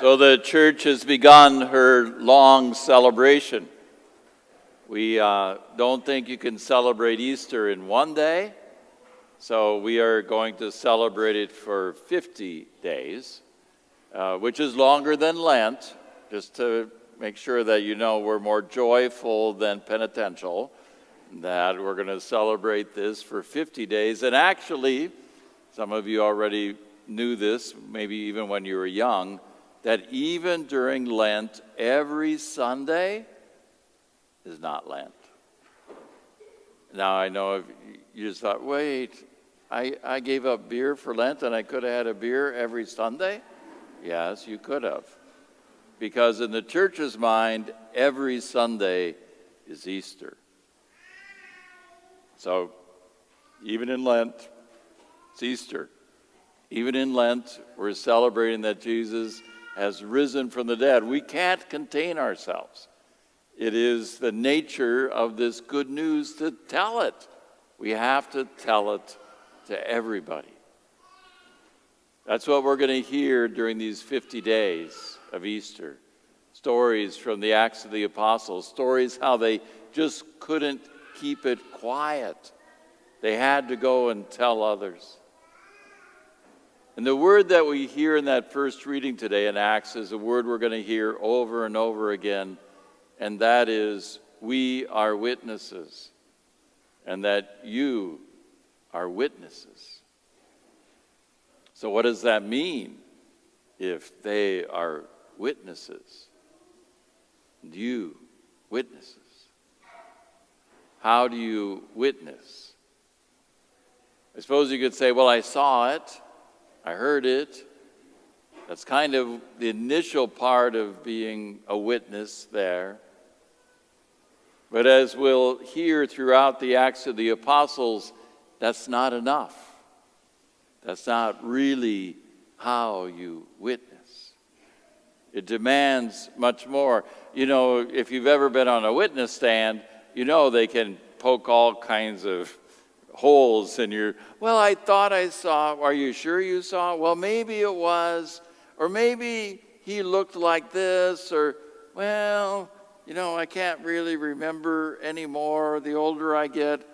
So the church has begun her long celebration. We don't think you can celebrate Easter in one day, so we are going to celebrate it for 50 days, which is longer than Lent, just to make sure that you know we're more joyful than penitential, that we're going to celebrate this for 50 days. And actually, some of you already knew this, maybe even when you were young, that even during Lent, every Sunday is not Lent. Now, I know if you just thought, wait, I gave up beer for Lent and I could have had a beer every Sunday? Yes, you could have. Because in the church's mind, every Sunday is Easter. So, even in Lent, it's Easter. Even in Lent, we're celebrating that Jesus has risen from the dead. We can't contain ourselves. It is the nature of this good news to tell it. We have to tell it to everybody. That's what we're going to hear during these 50 days of Easter. Stories from the Acts of the Apostles, stories how they just couldn't keep it quiet. They had to go and tell others. And the word that we hear in that first reading today in Acts is a word we're going to hear over and over again, and that is, we are witnesses, and that you are witnesses. So what does that mean if they are witnesses? And you, witnesses. How do you witness? I suppose you could say, well, I saw it. I heard it. That's kind of the initial part of being a witness there. But as we'll hear throughout the Acts of the Apostles, that's not enough. That's not really how you witness. It demands much more. You know, if you've ever been on a witness stand, you know they can poke all kinds of holes in your, well, I thought I saw, are you sure you saw? Well, maybe it was, or maybe he looked like this, or, well, you know, I can't really remember anymore the older I get.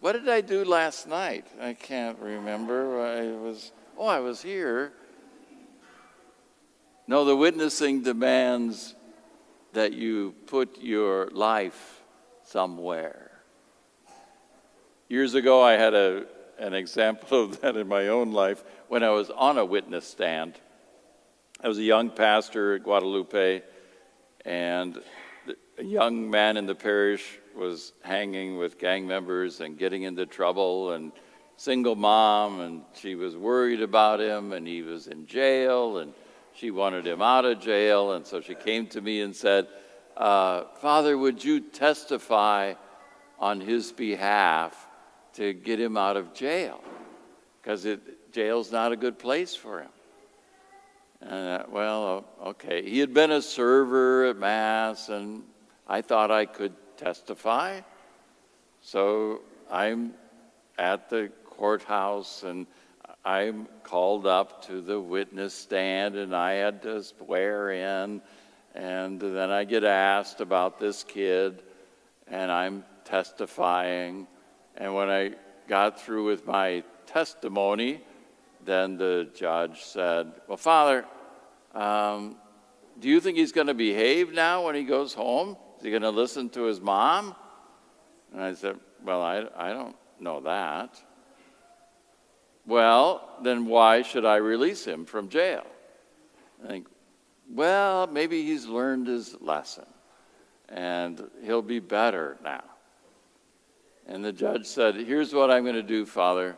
What did I do last night? I can't remember. I was here. No, the witnessing demands that you put your life somewhere. Years ago, I had an example of that in my own life when I was on a witness stand. I was a young pastor at Guadalupe, and a young man in the parish was hanging with gang members and getting into trouble, and single mom, and she was worried about him, and he was in jail, and she wanted him out of jail, and so she came to me and said, Father, would you testify on his behalf to get him out of jail, because jail's not a good place for him. And well, okay. He had been a server at Mass, and I thought I could testify. So I'm at the courthouse, and I'm called up to the witness stand, and I had to swear in, and then I get asked about this kid, and I'm testifying. And when I got through with my testimony, then the judge said, well, Father, do you think he's going to behave now when he goes home? Is he going to listen to his mom? And I said, well, I don't know that. Well, then why should I release him from jail? I think, well, maybe he's learned his lesson, and he'll be better now. And the judge said, here's what I'm going to do, Father.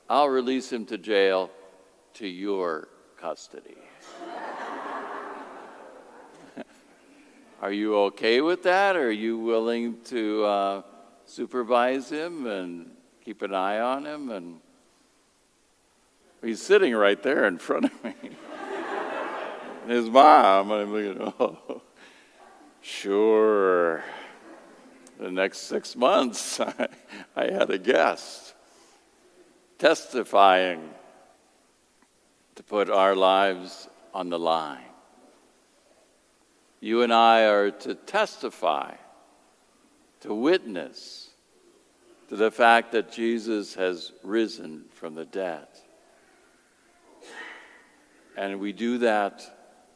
I'll release him to jail to your custody. Are you okay with that? Are you willing to supervise him and keep an eye on him? And he's sitting right there in front of me. And his mom, and I'm looking, oh, sure. The next 6 months, I had a guest testifying to put our lives on the line. You and I are to testify, to witness to the fact that Jesus has risen from the dead. And we do that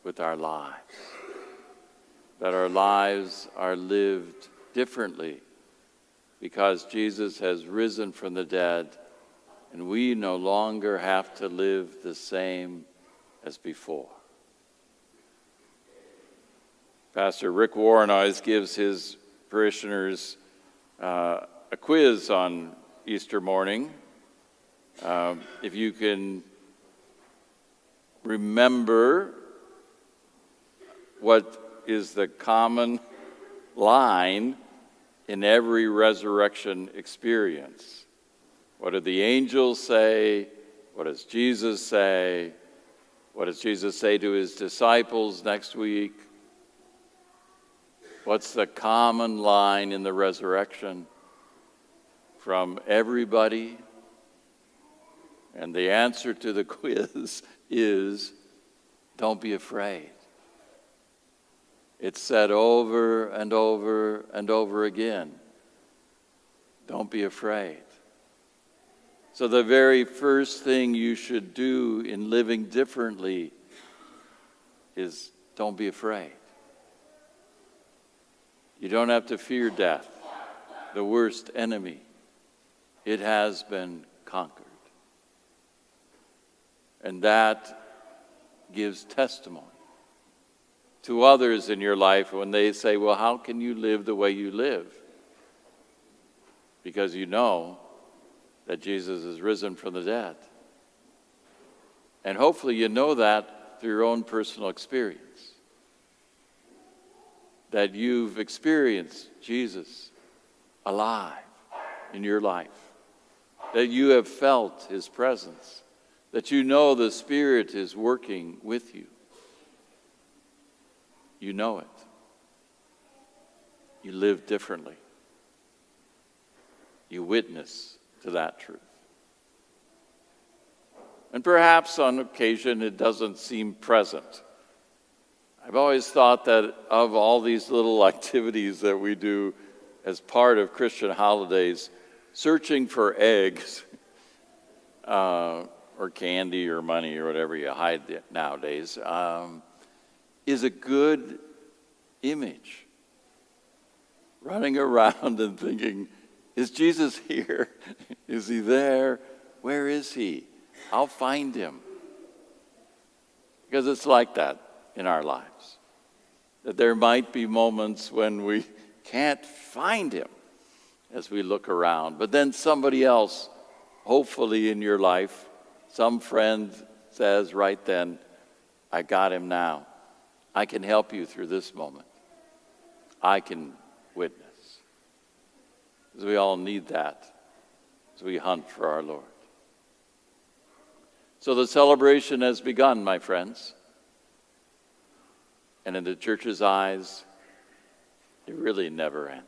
with our lives, that our lives are lived differently because Jesus has risen from the dead, and we no longer have to live the same as before. Pastor Rick Warren always gives his parishioners a quiz on Easter morning. If you can remember what is the common line in every resurrection experience. What do the angels say? What does Jesus say? What does Jesus say to his disciples next week? What's the common line in the resurrection from everybody? And the answer to the quiz is, don't be afraid. It's said over and over and over again. Don't be afraid. So the very first thing you should do in living differently is don't be afraid. You don't have to fear death, the worst enemy. It has been conquered. And that gives testimony to others in your life when they say, well, how can you live the way you live? Because you know that Jesus is risen from the dead. And hopefully you know that through your own personal experience. That you've experienced Jesus alive in your life. That you have felt his presence. That you know the Spirit is working with you. You know it. You live differently. You witness to that truth. And perhaps on occasion it doesn't seem present. I've always thought that of all these little activities that we do as part of Christian holidays, searching for eggs or candy or money or whatever you hide nowadays is a good image. Running around and thinking, is Jesus here? Is he there? Where is he? I'll find him. Because it's like that in our lives. That there might be moments when we can't find him as we look around. But then somebody else, hopefully in your life, some friend says right then, I got him now. I can help you through this moment. I can witness. Because we all need that as we hunt for our Lord. So the celebration has begun, my friends. And in the church's eyes, it really never ends.